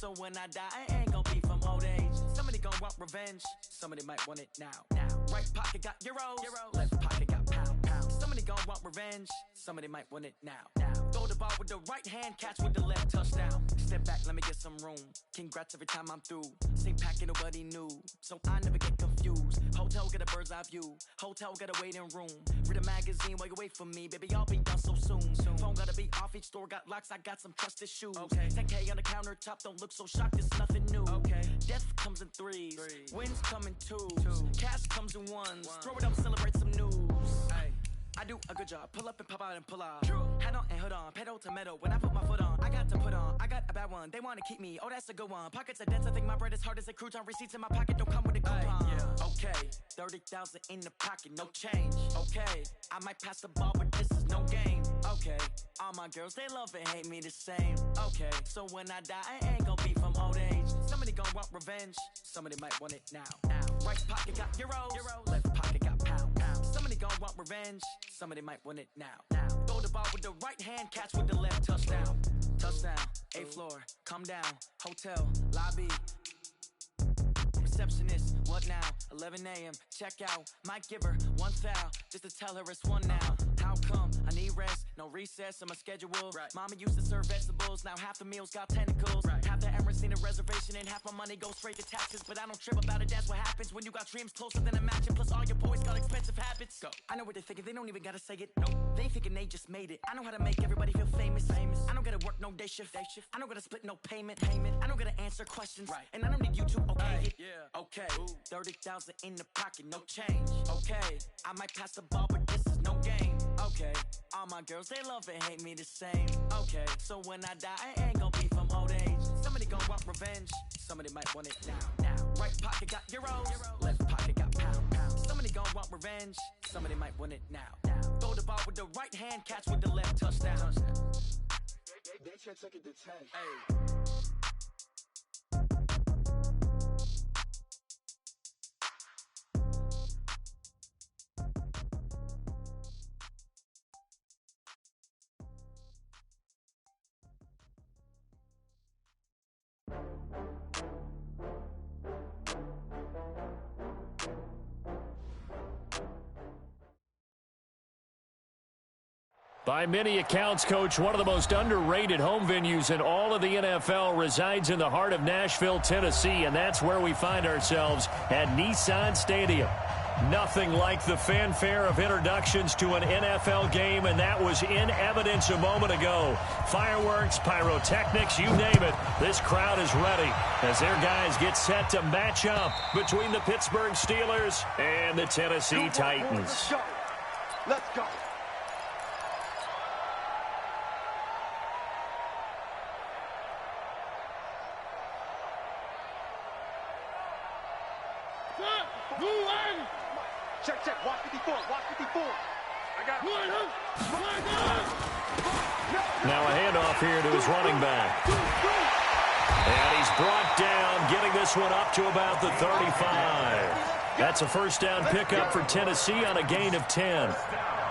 So when I die, I ain't gonna be from old age. Somebody gonna want revenge. Somebody might want it now. Right pocket got euros. Left pocket got pound. Somebody gonna want revenge. Somebody might want it now. Throw the ball with the right hand, catch with the left, touchdown. Step back, let me get some room. Congrats every time I'm through. Same packet, nobody knew, so I never get confused. Hotel get a bird's eye view. Hotel get a waiting room. Read a magazine while you wait for me, baby. I'll be done so soon. Phone gotta be off. Each store got locks. I got some trusted shoes. 10K on the countertop. Don't look so shocked. It's nothing new. Death comes in threes. Wins come in twos. Cash comes in ones. Throw it up, celebrate some news. I do a good job. Pull up and pop out and pull out. Hat on and hood on. Pedal to metal. When I put my foot on, I got to put on. I got a bad one. They want to keep me. Oh, that's a good one. Pockets are dense. I think my bread is hard as a crouton. Receipts in my pocket don't come with a coupon. Okay, 30,000 in the pocket, no change. Okay, I might pass the ball, but this is no game. Okay, all my girls, they love and hate me the same. Okay, so when I die, I ain't gonna be from old age. Somebody gonna want revenge. Somebody might want it now. Right pocket got euros. Left pocket got pound. Somebody gonna want revenge. Somebody might want it now. Throw the ball with the right hand, catch with the left, touchdown. Touchdown, 8th floor, come down, hotel, lobby. Receptionist, what now? 11 a.m., check out. Might give her one foul, just to tell her it's one now. How come? I need rest, no recess in my schedule. Mama used to serve vegetables, now half the meals got tentacles. Half the Emirates need a reservation and half my money goes straight to taxes. But I don't trip about it, that's what happens when you got dreams closer than a matching. Plus all your boys got expensive habits. Go. I know what they're thinking, they don't even gotta say it. Nope. They thinking they just made it. I know how to make everybody feel famous. I don't gotta work no day shift. I don't gotta split no payment. I don't gotta answer questions. And I don't need you to okay it. Okay, 30,000 in the pocket, no change. Okay, I might pass the ball, but this is no game. Okay, all my girls, they love and hate me the same. Okay, so when I die, I ain't gonna be from old age. Somebody gonna want revenge. Somebody might want it now. Right pocket got euros. Left pocket got pound. Somebody gonna want revenge. Somebody might want it now. Throw the ball with the right hand, catch with the left, touchdown. They check it to 10. By many accounts, Coach, one of the most underrated home venues in all of the NFL resides in the heart of Nashville, Tennessee, and that's where we find ourselves at Nissan Stadium. Nothing like the fanfare of introductions to an NFL game, and that was in evidence a moment ago. Fireworks, pyrotechnics, you name it. This crowd is ready as their guys get set to match up between the Pittsburgh Steelers and the Tennessee Titans. Let's go. Check. Watch 54. I got Now a handoff here to his running back. And he's brought down, getting this one up to about the 35. That's a first down pickup for Tennessee on a gain of 10.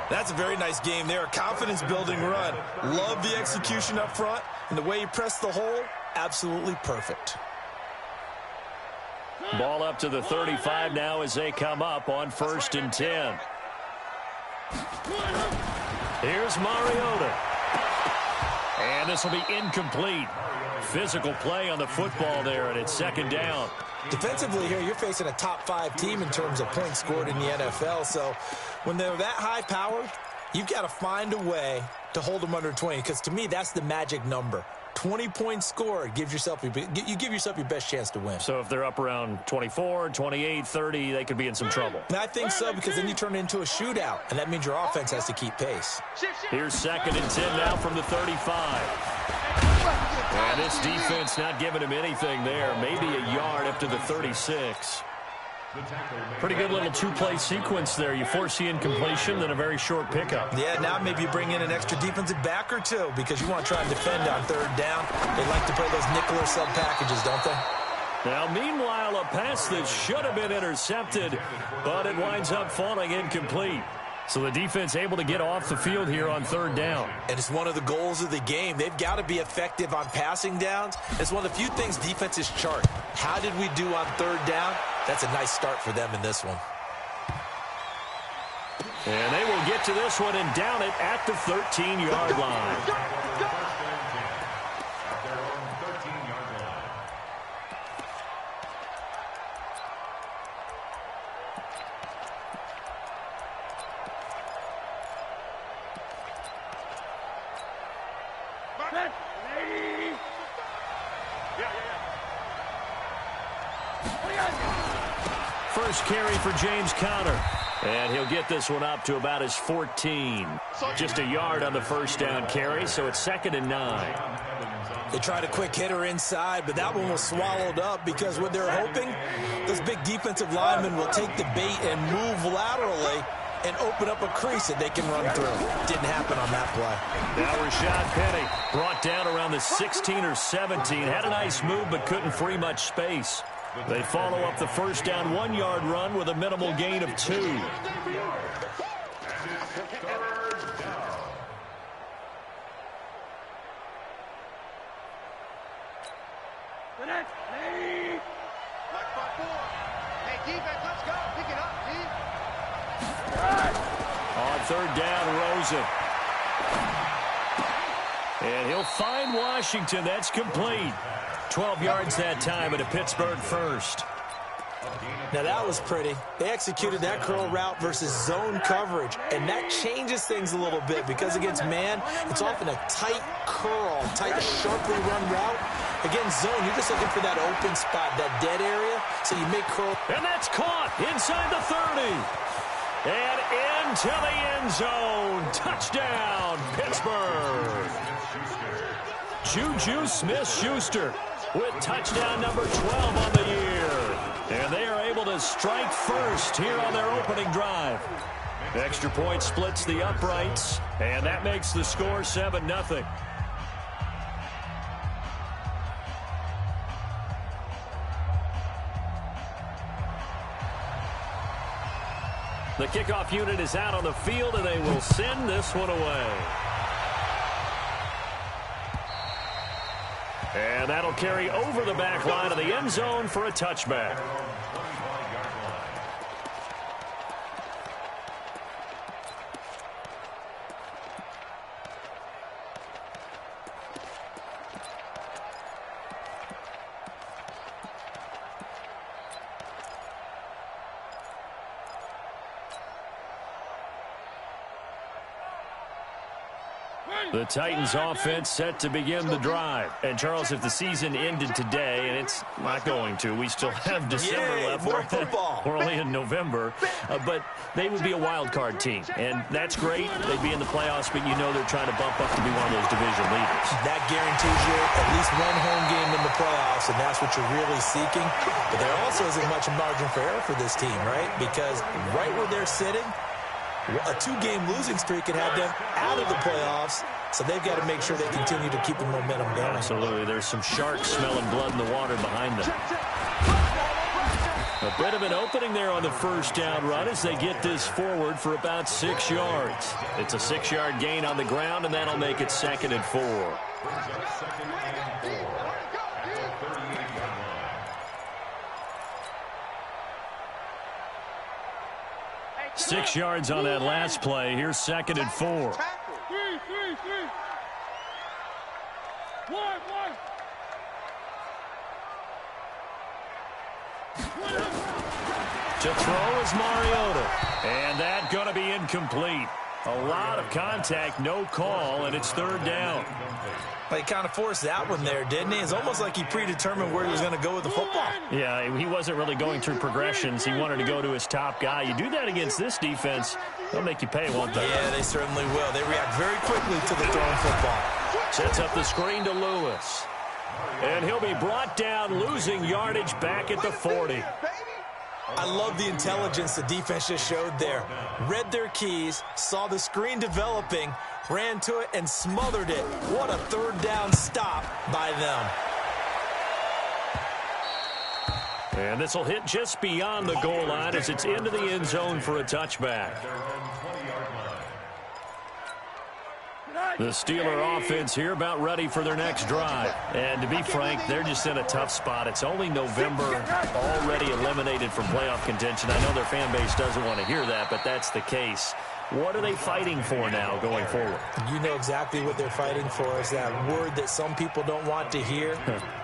That's a very nice game there. Confidence-building run. Love the execution up front. And the way he pressed the hole, absolutely perfect. Ball up to the 35 now as they come up on 1st and 10. Here's Mariota. And this will be incomplete. Physical play on the football there, and it's 2nd down. Defensively here, you're facing a top 5 team in terms of points scored in the NFL. So when they're that high-powered, you've got to find a way to hold them under 20, because to me, that's the magic number. 20 points scored, you give yourself your best chance to win. So if they're up around 24, 28, 30, they could be in some trouble. And I think so, because then you turn it into a shootout, and that means your offense has to keep pace. Here's 2nd and 10 now from the 35. And this defense not giving him anything there. Maybe a yard up to the 36. Pretty good little two-play sequence there. You force the incompletion, then a very short pickup. Yeah, now maybe you bring in an extra defensive back or two, because you want to try and defend on 3rd down. They like to play those nickel or sub packages, don't they? Now, meanwhile, a pass that should have been intercepted, but it winds up falling incomplete. So the defense able to get off the field here on third down. And it's one of the goals of the game. They've got to be effective on passing downs. It's one of the few things defenses chart. How did we do on third down? That's a nice start for them in this one. And they will get to this one and down it at the 13-yard line. First carry for James Conner. And he'll get this one up to about his 14. Just a yard on the first down carry, so it's 2nd and 9. They tried a quick hitter inside, but that one was swallowed up because what they're hoping, those big defensive linemen will take the bait and move laterally and open up a crease that they can run through. Didn't happen on that play. Now Rashad Penny brought down around the 16 or 17. Had a nice move, but couldn't free much space. They follow up the first down 1-yard run with a minimal gain of 2. On third down, Rosen. And he'll find Washington. That's complete. 12 yards that time, and a Pittsburgh first. Now that was pretty. They executed that curl route versus zone coverage, and that changes things a little bit because against man, it's often a tight curl, tight, sharply run route. Against zone, you're just looking for that open spot, that dead area, so you make curl. And that's caught inside the 30. And into the end zone. Touchdown, Pittsburgh. Juju Smith-Schuster with touchdown number 12 on the year. And they are able to strike first here on their opening drive. Extra point splits the uprights, and that makes the score 7-0. The kickoff unit is out on the field, and they will send this one away. And that'll carry over the back line of the end zone for a touchback. The Titans offense set to begin the drive. And, Charles, if the season ended today, and it's not going to, we still have December left. More football. We're only in November. But they would be a wild card team. And that's great. They'd be in the playoffs, but you know they're trying to bump up to be one of those division leaders. That guarantees you at least one home game in the playoffs, and that's what you're really seeking. But there also isn't much margin for error for this team, right? Because right where they're sitting, a 2-game losing streak could have them out of the playoffs, so they've got to make sure they continue to keep the momentum going. Absolutely. There's some sharks smelling blood in the water behind them. A bit of an opening there on the first down run as they get this forward for about 6 yards. It's a 6-yard gain on the ground, and that'll make it 2nd and 4. 6 yards on that last play. Here's 2nd and 4. To throw is Mariota. And that going to be incomplete. A lot of contact, no call, and it's 3rd down. Well, he kind of forced that one there, didn't he? It's almost like he predetermined where he was going to go with the football. Yeah, he wasn't really going through progressions. He wanted to go to his top guy. You do that against this defense, they'll make you pay, won't they? Yeah, they certainly will. They react very quickly to the thrown football. Sets up the screen to Lewis. And he'll be brought down, losing yardage back at the 40. I love the intelligence the defense just showed there. Read their keys, saw the screen developing, ran to it, and smothered it. What a 3rd down stop by them. And this will hit just beyond the goal line as it's into the end zone for a touchback. The Steeler offense here about ready for their next drive. And to be frank, they're just in a tough spot. It's only November, already eliminated from playoff contention. I know their fan base doesn't want to hear that, but that's the case. What are they fighting for now going forward? You know exactly what they're fighting for. Is that word that some people don't want to hear,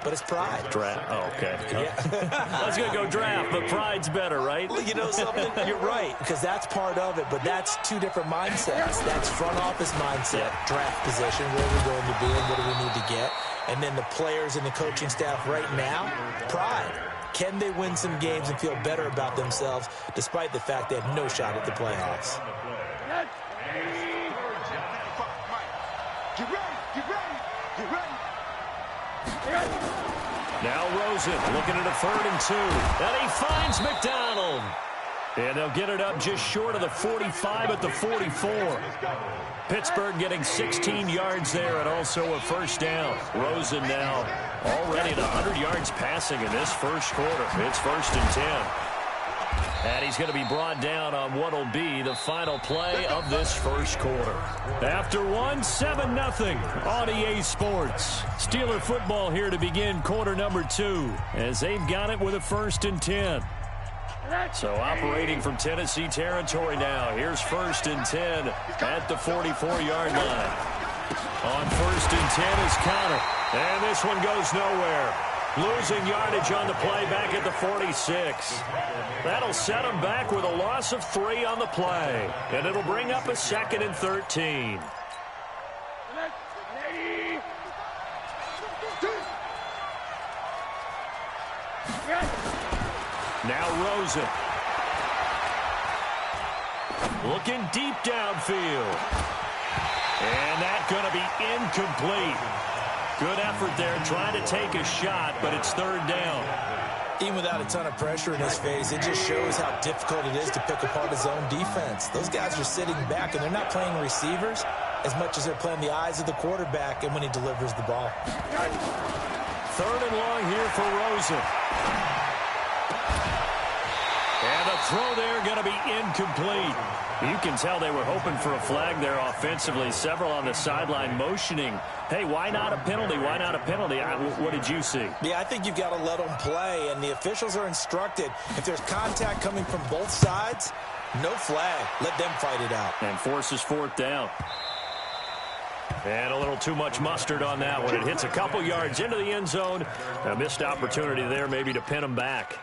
but it's pride. Draft. Oh, okay. Yeah. I was going to go draft, but pride's better, right? Well, you know something? You're right, because that's part of it, but that's two different mindsets. That's front office mindset, draft position, where we're going to be and what do we need to get. And then the players and the coaching staff right now, pride. Can they win some games and feel better about themselves despite the fact they have no shot at the playoffs? Now Rosen looking at a 3rd and 2. And he finds McDonald. And they'll get it up just short of the 45 at the 44. Pittsburgh getting 16 yards there and also a first down. Rosen now already at 100 yards passing in this first quarter. It's 1st and 10. And he's going to be brought down on what will be the final play of this first quarter. After 7-0 on EA Sports. Steeler football here to begin quarter number 2 as they've got it with a 1st and 10. So operating from Tennessee territory now. Here's 1st and 10 at the 44-yard line. On 1st and 10 is Connor. And this one goes nowhere. Losing yardage on the play back at the 46. That'll set them back with a loss of 3 on the play. And it'll bring up a 2nd and 13. Now Rosen. Looking deep downfield. And that's going to be incomplete. Good effort there trying to take a shot, but it's 3rd down. Even without a ton of pressure in his face, it just shows how difficult it is to pick apart his own defense. Those guys are sitting back, and they're not playing receivers as much as they're playing the eyes of the quarterback and when he delivers the ball. 3rd and long here for Rosen. And the throw there going to be incomplete. You can tell they were hoping for a flag there offensively. Several on the sideline motioning. Hey, why not a penalty? Why not a penalty? What did you see? Yeah, I think you've got to let them play, and the officials are instructed. If there's contact coming from both sides, no flag. Let them fight it out. And forces 4th down. And a little too much mustard on that one. It hits a couple yards into the end zone. A missed opportunity there maybe to pin them back.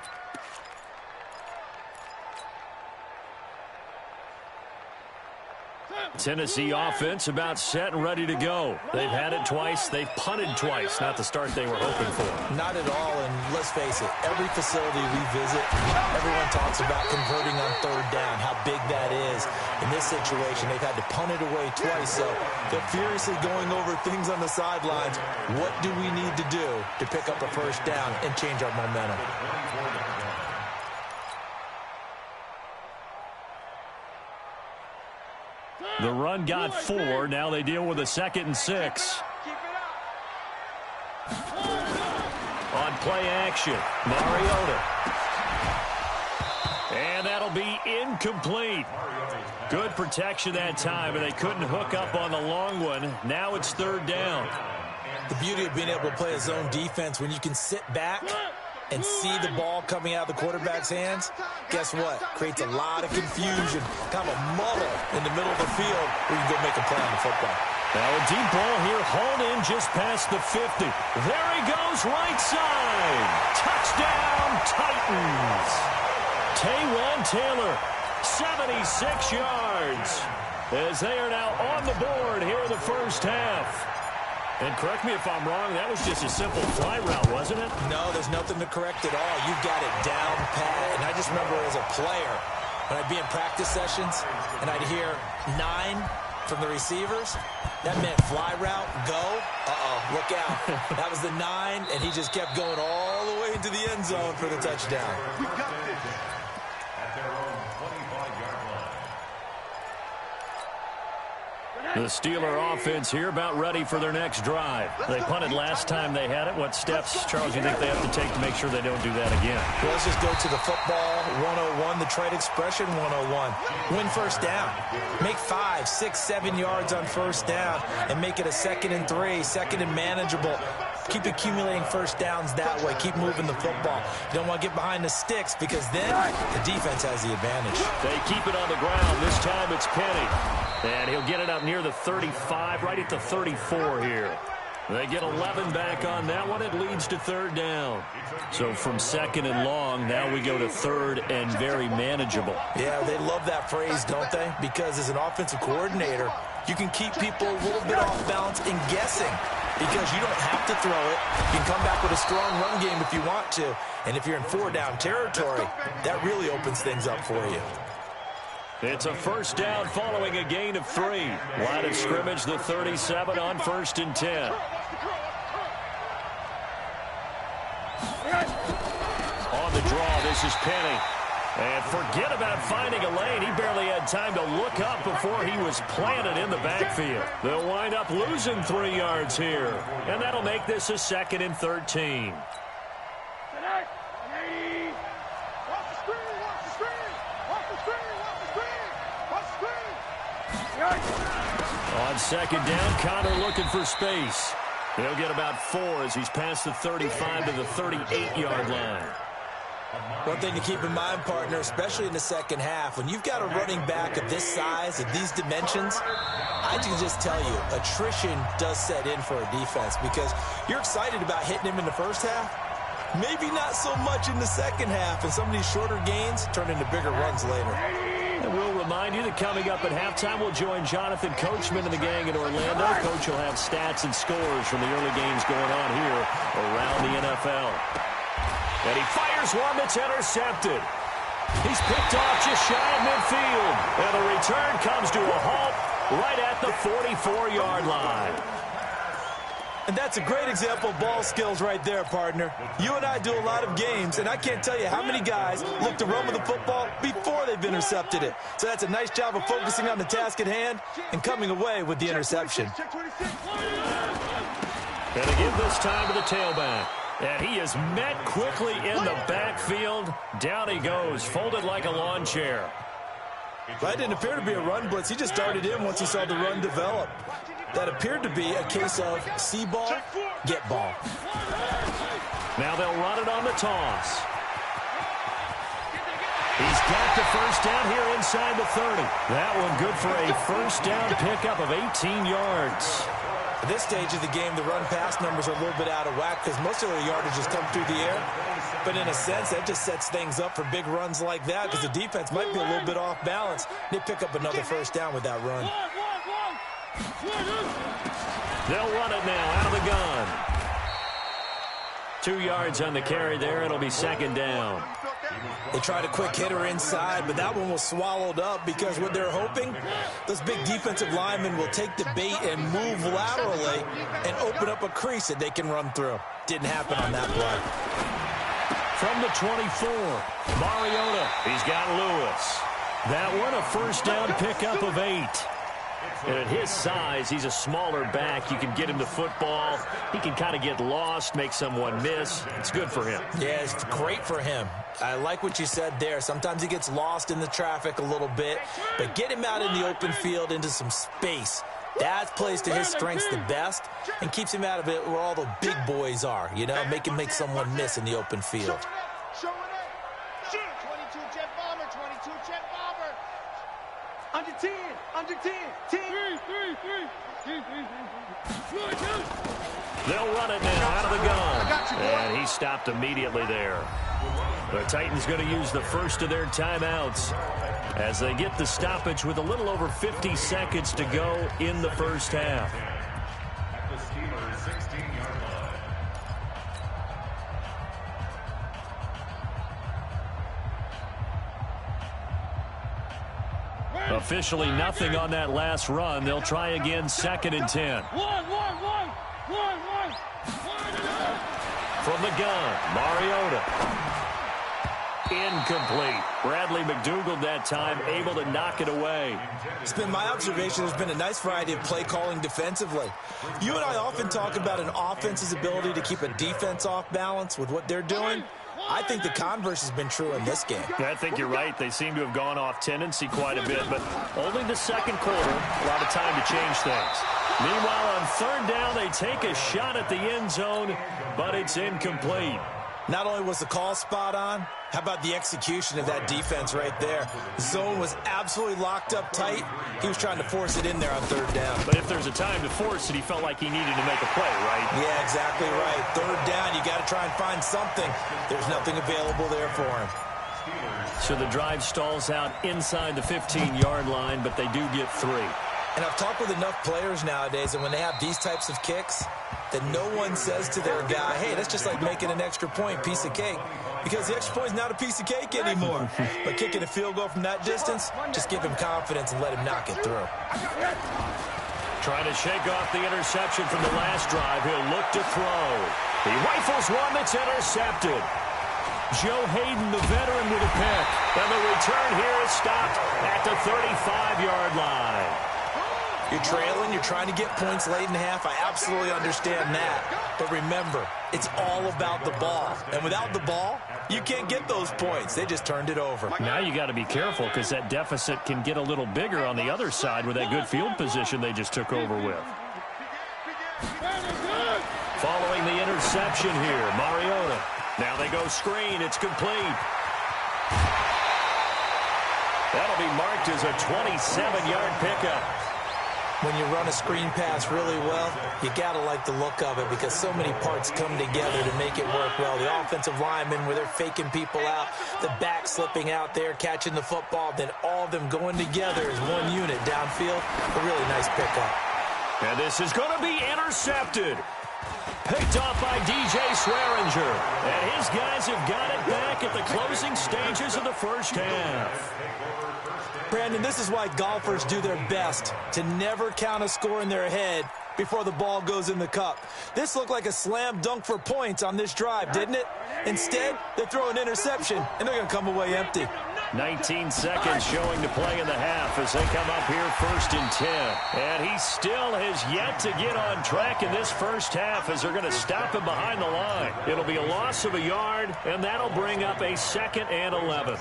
Tennessee offense about set and ready to go. They've had it twice. They've punted twice. Not the start they were hoping for. Not at all, and let's face it, every facility we visit, everyone talks about converting on 3rd down, how big that is. In this situation, they've had to punt it away twice, so they're furiously going over things on the sidelines. What do we need to do to pick up a 1st down and change our momentum? The run got 4. Now they deal with a 2nd and 6. On play action, Mariota. And that'll be incomplete. Good protection that time, and they couldn't hook up on the long one. Now it's 3rd down. The beauty of being able to play a zone defense when you can sit back and see the ball coming out of the quarterback's hands, guess what? Creates a lot of confusion, kind of a muddle in the middle of the field where you can go make a play on the football. Now a deep ball here, hauled in just past the 50. There he goes, right side. Touchdown, Titans. Taywan Taylor, 76 yards, as they are now on the board here in the first half. And correct me if I'm wrong, that was just a simple fly route, wasn't it? No, there's nothing to correct at all. You've got it down pat. And I just remember as a player, when I'd be in practice sessions and I'd hear 9 from the receivers, that meant fly route, go. Look out. That was the 9, and he just kept going all the way into the end zone for the touchdown. We got this. At their own 25-yard line. The Steeler offense here about ready for their next drive. They punted last time they had it. What steps, Charles, do you think they have to take to make sure they don't do that again? Well, let's just go to the football 101, the trade expression 101. Win first down. Make 5, 6, 7 yards on first down and make it a 2nd and 3, 2nd and manageable. Keep accumulating first downs that way. Keep moving the football. You don't want to get behind the sticks because then the defense has the advantage. They keep it on the ground. This time it's Penny. And he'll get it up near the 35, right at the 34 here. They get 11 back on that one. It leads to 3rd down. So from 2nd and long, now we go to 3rd and very manageable. Yeah, they love that phrase, don't they? Because as an offensive coordinator, you can keep people a little bit off balance and guessing because you don't have to throw it. You can come back with a strong run game if you want to. And if you're in 4-down territory, that really opens things up for you. It's a first down following a gain of 3. Line of scrimmage, the 37 on 1st and 10. On the draw, this is Penny. And forget about finding a lane. He barely had time to look up before he was planted in the backfield. They'll wind up losing 3 yards here. And that'll make this a 2nd and 13. On 2nd down, Connor looking for space. He'll get about 4 as he's past the 35 to the 38-yard line. One thing to keep in mind, partner, especially in the second half, when you've got a running back of this size, of these dimensions, I can just tell you, attrition does set in for a defense because you're excited about hitting him in the first half. Maybe not so much in the second half, and some of these shorter gains turn into bigger runs later. And we'll remind you that coming up at halftime, we'll join Jonathan Coachman and the gang in Orlando. Coach will have stats and scores from the early games going on here around the NFL. And he fires one that's intercepted. He's picked off just shy of midfield. And the return comes to a halt right at the 44-yard line. And that's a great example of ball skills right there, partner. You and I do a lot of games, and I can't tell you how many guys look to run with the football before they've intercepted it. So that's a nice job of focusing on the task at hand and coming away with the interception. And again this time to the tailback. And he is met quickly in the backfield. Down he goes, folded like a lawn chair. That didn't appear to be a run blitz. He just darted in once he saw the run develop. That appeared to be a case of see ball, get ball. Now they'll run it on the toss. He's got the first down here inside the 30. That one good for a first down pickup of 18 yards. At this stage of the game, the run-pass numbers are a little bit out of whack because most of the yardage has come through the air. But in a sense, that just sets things up for big runs like that because the defense might be a little bit off balance. They pick up another first down with that run. They'll run it now out of the gun. 2 yards on the carry there. It'll be 2nd down. They tried a quick hitter inside, but that one was swallowed up because what they're hoping, those big defensive linemen will take the bait and move laterally and open up a crease that they can run through. Didn't happen on that play. From the 24, Mariota. He's got Lewis. That one a first down pickup of 8. And at his size, he's a smaller back. You can get him the football. He can kind of get lost, make someone miss. It's good for him. Yeah, it's great for him. I like what you said there. Sometimes he gets lost in the traffic a little bit, but get him out in the open field into some space. That plays to his strengths the best and keeps him out of it where all the big boys are, you know, make him make someone miss in the open field. 22 jet bomber, 22 jet bomber. Under 10, under 10, 10. They'll run it now out of the gun. And he stopped immediately there. The Titans going to use the first of their timeouts as they get the stoppage with a little over 50 seconds to go in the first half. Officially nothing on that last run. They'll try again 2nd and 10. From the gun, Mariota. incomplete. Bradley McDougald that time able to knock it away. It's been my observation there's been a nice variety of play calling defensively. You and I often talk about an offense's ability to keep a defense off balance with what they're doing. I think the converse has been true in this game. Yeah, I think you're right. They seem to have gone off tendency quite a bit, but only the second quarter, a lot of time to change things. Meanwhile, on third down, they take a shot at the end zone, but it's incomplete. Not only was the call spot on, how about the execution of that defense right there? The zone was absolutely locked up tight. He was trying to force it in there on third down. But if there's a time to force it, he felt like he needed to make a play, right? Yeah, exactly right. Third down, you got to try and find something. There's nothing available there for him. So the drive stalls out inside the 15-yard line, but they do get 3. And I've talked with enough players nowadays, and when they have these types of kicks, that no one says to their guy, hey, that's just like making an extra point, piece of cake. Because the extra point is not a piece of cake anymore. But kicking a field goal from that distance, just give him confidence and let him knock it through. Trying to shake off the interception from the last drive. He'll look to throw. He rifles one that's intercepted. Joe Hayden, the veteran, with a pick. And the return here is stopped at the 35-yard line. You're trailing, you're trying to get points late in half. I absolutely understand that. But remember, it's all about the ball. And without the ball, you can't get those points. They just turned it over. Now you got to be careful because that deficit can get a little bigger on the other side with that good field position they just took over with. Following the interception here, Mariota. Now they go screen. It's complete. That'll be marked as a 27-yard pickup. When you run a screen pass really well, you got to like the look of it because so many parts come together to make it work well. The offensive linemen where they're faking people out, the back slipping out there, catching the football, then all of them going together as one unit downfield. A really nice pickup. And this is going to be intercepted. Picked off by DJ Swearinger. And his guys have got it back at the closing stages of the first half. Brandon, this is why golfers do their best to never count a score in their head before the ball goes in the cup. This looked like a slam dunk for points on this drive, didn't it? Instead, they throw an interception, and they're going to come away empty. 19 seconds showing to play in the half as they come up here 1st and 10. And he still has yet to get on track in this first half as they're going to stop him behind the line. It'll be a loss of a yard, and that'll bring up a 2nd and 11.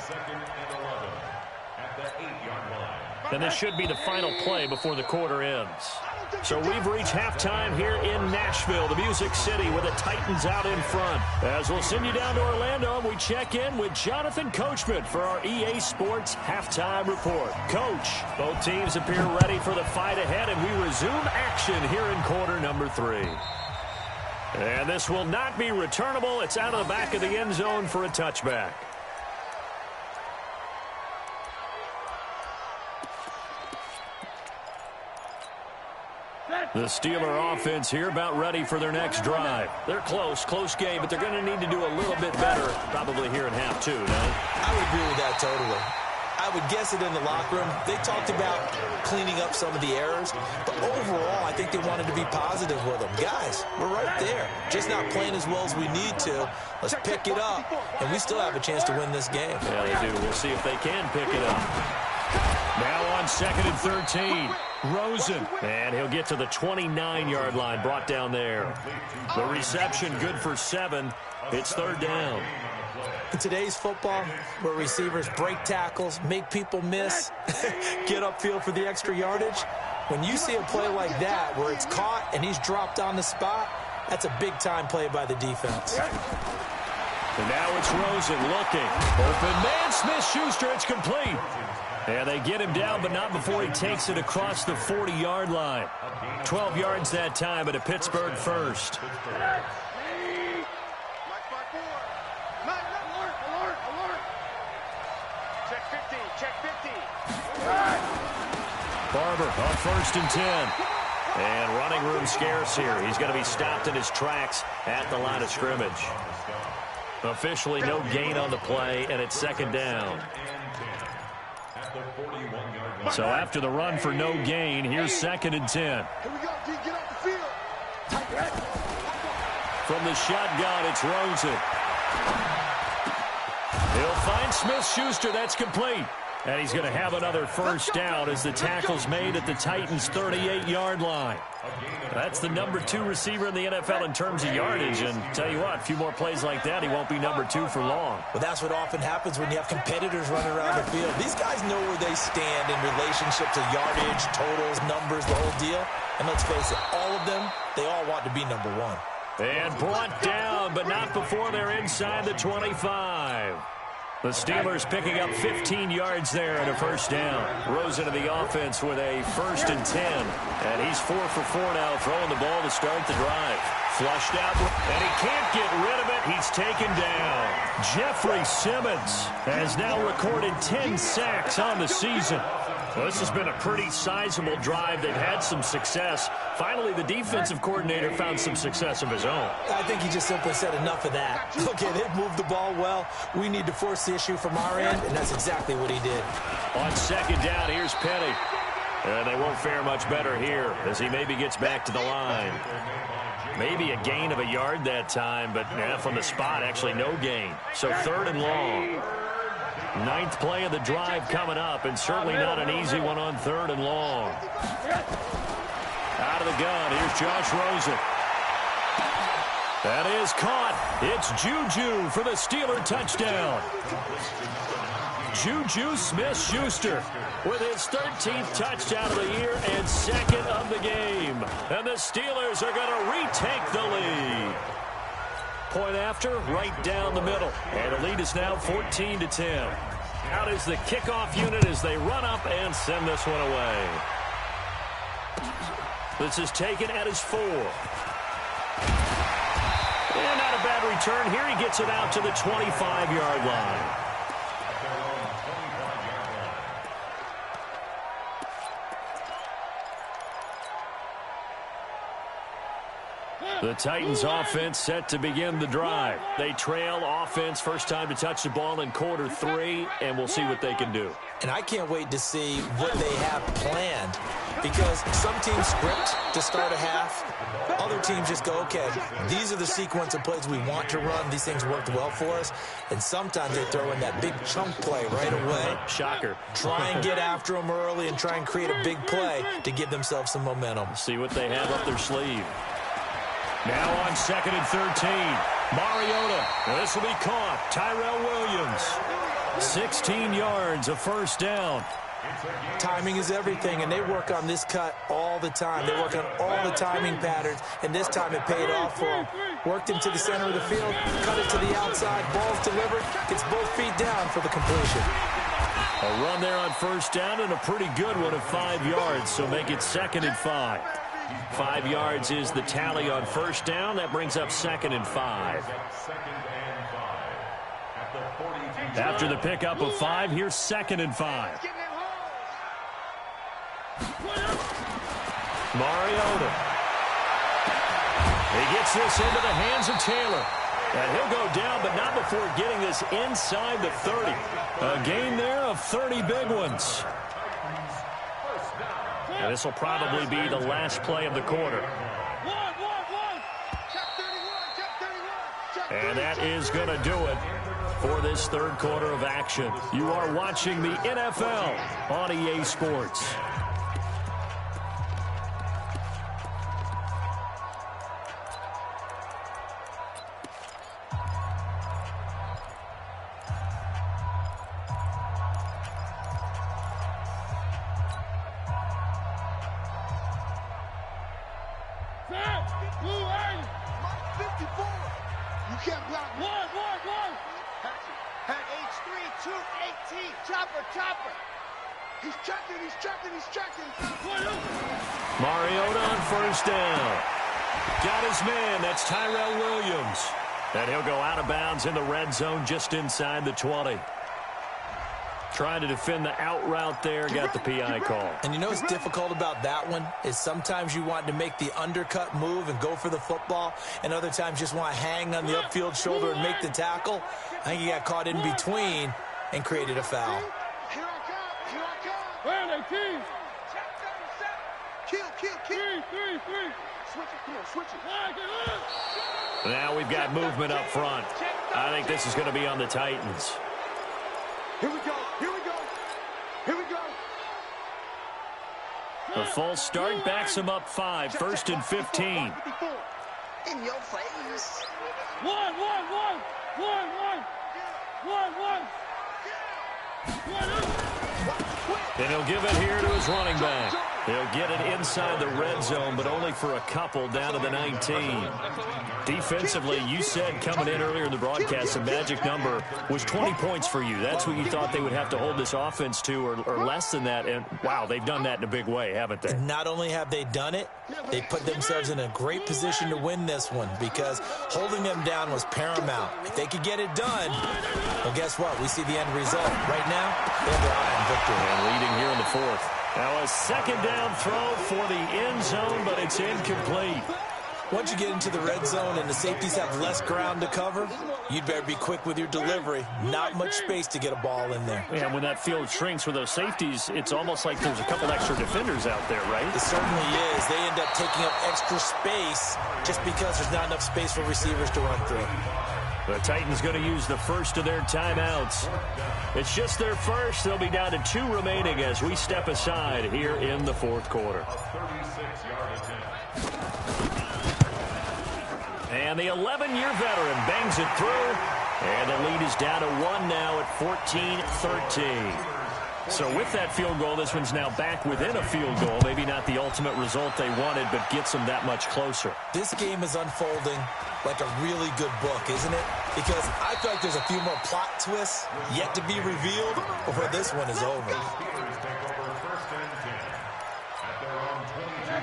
And this should be the final play before the quarter ends. So we've reached halftime here in Nashville, the Music City, with the Titans out in front. As we'll send you down to Orlando, we check in with Jonathan Coachman for our EA Sports Halftime Report. Coach, both teams appear ready for the fight ahead, and we resume action here in quarter number 3. And this will not be returnable. It's out of the back of the end zone for a touchback. The Steeler offense here about ready for their next drive. They're close game, but they're going to need to do a little bit better probably here in half 2, no? I would agree with that totally. I would guess it in the locker room. They talked about cleaning up some of the errors, but overall, I think they wanted to be positive with them. Guys, we're right there. Just not playing as well as we need to. Let's pick it up, and we still have a chance to win this game. Yeah, they do. We'll see if they can pick it up. Now on 2nd and 13. Rosen, and he'll get to the 29-yard line, brought down there. The reception good for 7. It's 3rd down. In today's football, where receivers break tackles, make people miss, get upfield for the extra yardage, when you see a play like that where it's caught and he's dropped on the spot, that's a big-time play by the defense. And now it's Rosen looking. Open man, Smith-Schuster, it's complete. And they get him down, but not before he takes it across the 40-yard line. 12 yards that time, but a Pittsburgh first. Alert! Check 50, check 50. Barber on 1st and 10. And running room scarce here. He's going to be stopped in his tracks at the line of scrimmage. Officially no gain on the play, and it's 2nd down. So after the run for no gain, here's 2nd and 10. Here we go, D, get off the field. From the shotgun, it's Rosen. He'll find Smith-Schuster. That's complete. And he's going to have another first down as the tackle's made at the Titans' 38-yard line. That's the number 2 receiver in the NFL in terms of yardage. And tell you what, a few more plays like that, he won't be number 2 for long. Well, that's what often happens when you have competitors running around the field. These guys know where they stand in relationship to yardage, totals, numbers, the whole deal. And let's face it, all of them, they all want to be number 1. And brought down, but not before they're inside the 25. The Steelers picking up 15 yards there and a first down. Rose into the offense with a 1st and 10. And he's 4 for 4 now, throwing the ball to start the drive. Flushed out, and he can't get rid of it. He's taken down. Jeffrey Simmons has now recorded 10 sacks on the season. Well, this has been a pretty sizable drive. They've had some success. Finally, the defensive coordinator found some success of his own. I think he just simply said enough of that. Okay, they've moved the ball well. We need to force the issue from our end, and that's exactly what he did. On second down, here's Penny. And they won't fare much better here as he maybe gets back to the line. Maybe a gain of a yard that time, but from the spot, actually no gain. So 3rd and long. 9th play of the drive coming up, and certainly not an easy one on 3rd and long. Out of the gun, here's Josh Rosen. That is caught. It's Juju for the Steeler touchdown. Juju Smith-Schuster with his 13th touchdown of the year and 2nd of the game. And the Steelers are going to retake the lead. Point after, right down the middle. And the lead is now 14-10. Out is the kickoff unit as they run up and send this one away. This is taken at his 4. And not a bad return. Here he gets it out to the 25-yard line. The Titans offense set to begin the drive. They trail offense first time to touch the ball in quarter 3, and we'll see what they can do. And I can't wait to see what they have planned, because some teams script to start a half. Other teams just go, okay, these are the sequence of plays we want to run. These things worked well for us. And sometimes they throw in that big chunk play right away. Shocker. Try and get after them early and try and create a big play to give themselves some momentum. See what they have up their sleeve. Now on 2nd and 13. Mariota. This will be caught. Tyrell Williams. 16 yards, a first down. Timing is everything, and they work on this cut all the time. They work on all the timing patterns, and this time it paid off for them. Worked him to the center of the field, cut it to the outside, ball's delivered, gets both feet down for the completion. A run there on first down and a pretty good one of 5 yards, so make it 2nd and 5. 5 yards is the tally on first down. That brings up 2nd and 5. After the pickup of 5, here's 2nd and 5. Mariota. He gets this into the hands of Taylor. And he'll go down, but not before getting this inside the 30. A gain there of 30 big ones. And this will probably be the last play of the quarter. And that is going to do it for this 3rd quarter of action. You are watching the NFL on EA Sports. Mariota on first down. Got his man. That's Tyrell Williams. And he'll go out of bounds in the red zone just inside the 20. Trying to defend the out route there. Got the PI call. And you know what's difficult about that one is sometimes you want to make the undercut move and go for the football, and other times just want to hang on the upfield shoulder and make the tackle. I think he got caught in between and created a foul. Here I come. Here I come. Where are they, team? Kill. Three. Switch it. Come on, switch it. Now we've got movement up front. I think this is going to be on the Titans. Here we go. Here we go. Here we go. The false start backs him up 5. 1st and 15. In your face. One. And he'll give it here to his running back. He'll get it inside the red zone, but only for a couple down to the 19. Defensively, you said coming in earlier in the broadcast, the magic number was 20 points for you. That's what you thought they would have to hold this offense to, or less than that. And, wow, they've done that in a big way, haven't they? And not only have they done it, they put themselves in a great position to win this one because holding them down was paramount. If they could get it done, well, guess what? We see the end result. Right now, they have their eye on victory. And leading here in the 4th. Now a second down throw for the end zone, but it's incomplete. Once you get into the red zone and the safeties have less ground to cover, you'd better be quick with your delivery. Not much space to get a ball in there. Yeah, when that field shrinks with those safeties, it's almost like there's a couple extra defenders out there, right? It certainly is. They end up taking up extra space just because there's not enough space for receivers to run through. The Titans going to use the first of their timeouts. It's just their first. They'll be down to 2 remaining as we step aside here in the 4th quarter. And the 11-year veteran bangs it through. And the lead is down to 1 now at 14-13. So with that field goal, this one's now back within a field goal. Maybe not the ultimate result they wanted, but gets them that much closer. This game is unfolding like a really good book, isn't it? Because I feel like there's a few more plot twists yet to be revealed before this one is over.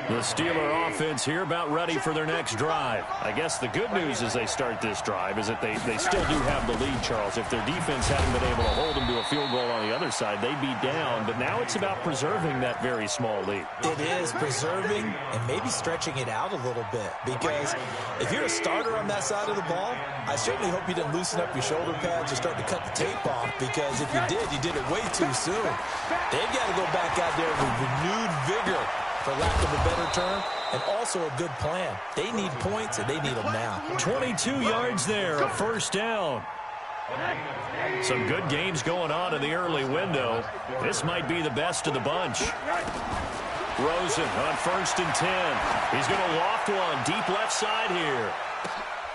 The Steeler offense here about ready for their next drive. I guess the good news as they start this drive is that they still do have the lead, Charles. If their defense hadn't been able to hold them to a field goal on the other side, they'd be down. But now it's about preserving that very small lead. It is preserving and maybe stretching it out a little bit. Because if you're a starter on that side of the ball, I certainly hope you didn't loosen up your shoulder pads or start to cut the tape off. Because if you did it way too soon. They've got to go back out there with renewed vigor, for lack of a better term, and also a good plan. They need points, and they need them now. 22 yards there, a first down. Some good games going on in the early window. This might be the best of the bunch. Rosen on 1st and 10. He's going to loft one deep left side here.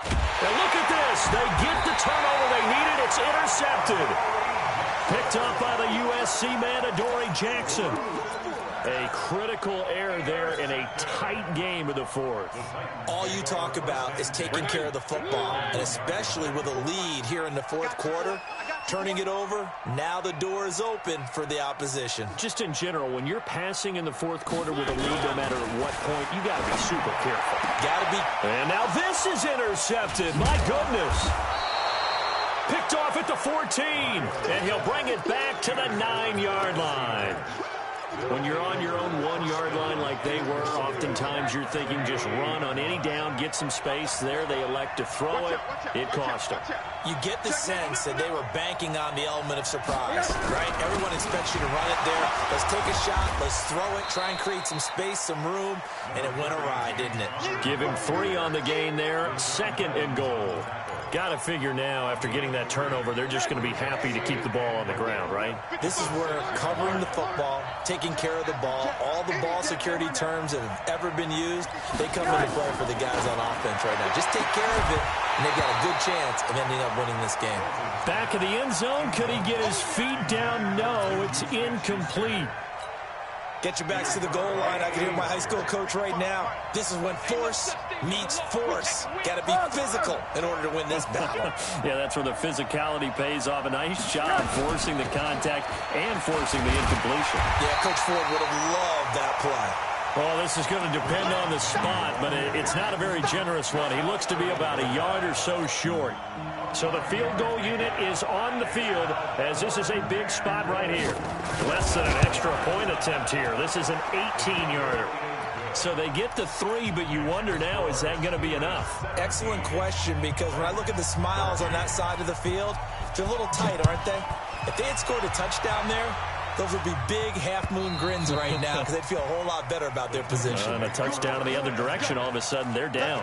And look at this. They get the turnover they needed. It's intercepted. Picked up by the USC man, Adoree Jackson. A critical error there in a tight game of the 4th. All you talk about is taking care of the football, and especially with a lead here in the 4th quarter, turning it over, now the door is open for the opposition. Just in general, when you're passing in the 4th quarter with a lead, no matter at what point, you got to be super careful. Got to be. And now this is intercepted. My goodness. Picked off at the 14, and he'll bring it back to the 9-yard line. When you're on your own 1-yard line like they were, oftentimes you're thinking just run on any down, get some space. There they elect to throw it. It cost them. You get the sense that they were banking on the element of surprise, right? Everyone expects you to run it there. Let's take a shot. Let's throw it. Try and create some space, some room. And it went awry, didn't it? Give him 3 on the gain there. 2nd and goal. Got to figure now, after getting that turnover, they're just going to be happy to keep the ball on the ground, right? This is where covering the football, taking care of the ball, all the ball security terms that have ever been used, they come into play for the guys on offense right now. Just take care of it, and they've got a good chance of ending up winning this game. Back of the end zone. Could he get his feet down? No, it's incomplete. Get your backs to the goal line. I can hear my high school coach right now. This is when force meets force. Got to be physical in order to win this battle. Yeah, that's where the physicality pays off. A nice job forcing the contact and forcing the incompletion. Yeah, Coach Ford would have loved that play. Well, this is going to depend on the spot, but it's not a very generous one. He looks to be about a yard or so short. So the field goal unit is on the field as this is a big spot right here. Less than an extra point attempt here. This is an 18-yarder. So they get the 3, but you wonder now, is that going to be enough? Excellent question, because when I look at the smiles on that side of the field, they're a little tight, aren't they? If they had scored a touchdown there, those would be big half-moon grins right now because they'd feel a whole lot better about their position. And a touchdown in the other direction, all of a sudden they're down.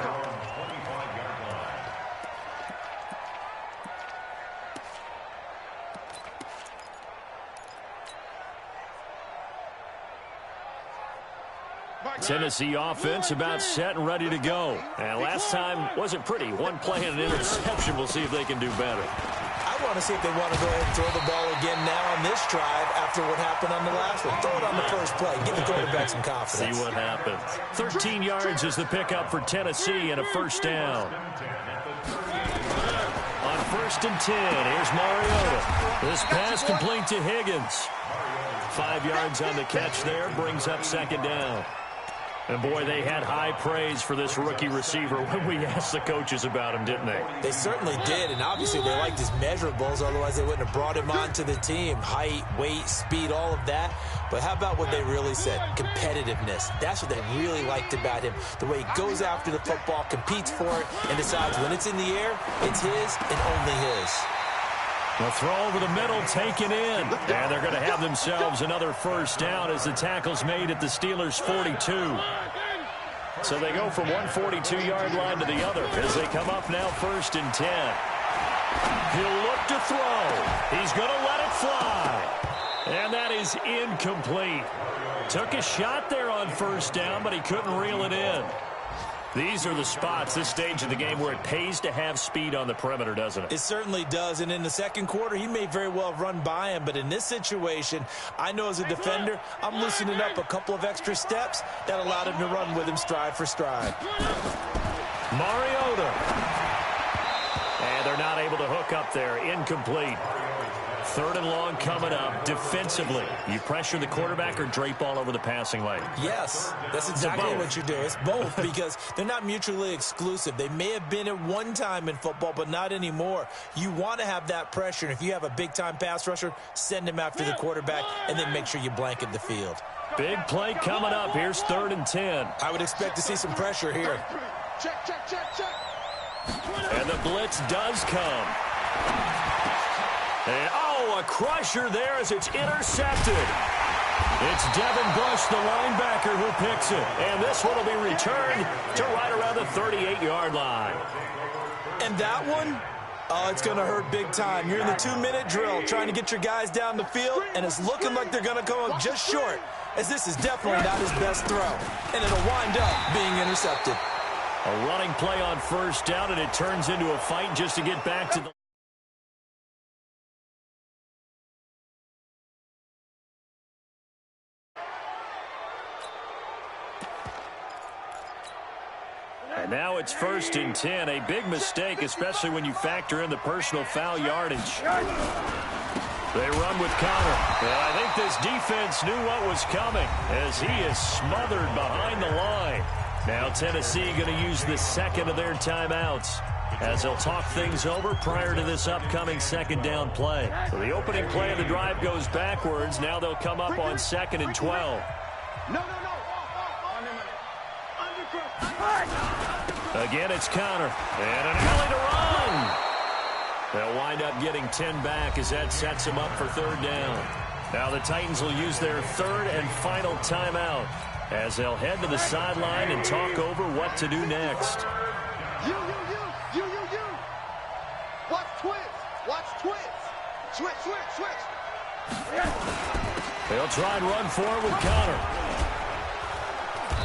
Tennessee offense about set and ready to go. And last time wasn't pretty. One play and an interception. We'll see if they can do better. I want to see if they want to go ahead and throw the ball again now on this drive after what happened on the last one. Throw it on the first play. Give the quarterback some confidence. See what happens. 13 yards is the pickup for Tennessee and a first down. On 1st and 10, here's Mariota. This pass complete to Higgins. 5 yards on the catch there, brings up 2nd down. And, boy, they had high praise for this rookie receiver when we asked the coaches about him, didn't they? They certainly did, and obviously they liked his measurables, otherwise they wouldn't have brought him onto the team. Height, weight, speed, all of that. But how about what they really said? Competitiveness. That's what they really liked about him. The way he goes after the football, competes for it, and decides when it's in the air, it's his and only his. The throw over the middle, taken in. And they're going to have themselves another first down as the tackle's made at the Steelers' 42. So they go from one 42-yard line to the other as they come up now 1st and 10. He'll look to throw. He's going to let it fly. And that is incomplete. Took a shot there on 1st down, but he couldn't reel it in. These are the spots, this stage of the game, where it pays to have speed on the perimeter, doesn't it? It certainly does, and in the second quarter, he may very well have run by him, but in this situation, I know as a defender, I'm loosening up a couple of extra steps that allowed him to run with him stride for stride. Mariota. And they're not able to hook up there. Incomplete. 3rd and long coming up. Defensively, you pressure the quarterback or drape all over the passing lane? Yes, that's exactly what you do. It's both because they're not mutually exclusive. They may have been at one time in football, but not anymore. You want to have that pressure, and if you have a big-time pass rusher, send him after the quarterback, and then make sure you blanket the field. Big play coming up. Here's 3rd and 10. I would expect to see some pressure here. Check, check, check, check. And the blitz does come. And, a crusher there as it's intercepted. It's Devin Bush, the linebacker, who picks it. And this one will be returned to right around the 38-yard line. And that one, it's going to hurt big time. You're in the 2-minute drill trying to get your guys down the field, and it's looking like they're going to come up just short, as this is definitely not his best throw. And it'll wind up being intercepted. A running play on 1st down, and it turns into a fight just to get back to the... And now it's 1st and 10. A big mistake, especially when you factor in the personal foul yardage. They run with Connor. And I think this defense knew what was coming as he is smothered behind the line. Now Tennessee going to use the 2nd of their timeouts as they'll talk things over prior to this upcoming 2nd down play. So the opening play of the drive goes backwards. Now they'll come up on 2nd and 12. No. Again, it's Connor. And an alley to run. They'll wind up getting 10 back as that sets them up for 3rd down. Now the Titans will use their 3rd and final timeout as they'll head to the sideline and talk over what to do next. You. Watch twins. Switch. They'll try and run forward with Connor.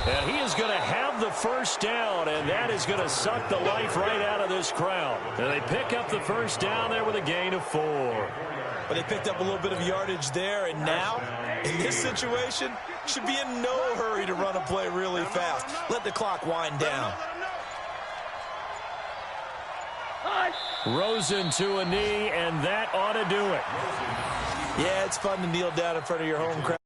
And he is going to have the first down, and that is going to suck the life right out of this crowd. And they pick up the first down there with a gain of 4. But they picked up a little bit of yardage there, and now, in this situation, should be in no hurry to run a play really fast. Let the clock wind down. Rosen to a knee, and that ought to do it. Yeah, it's fun to kneel down in front of your home crowd.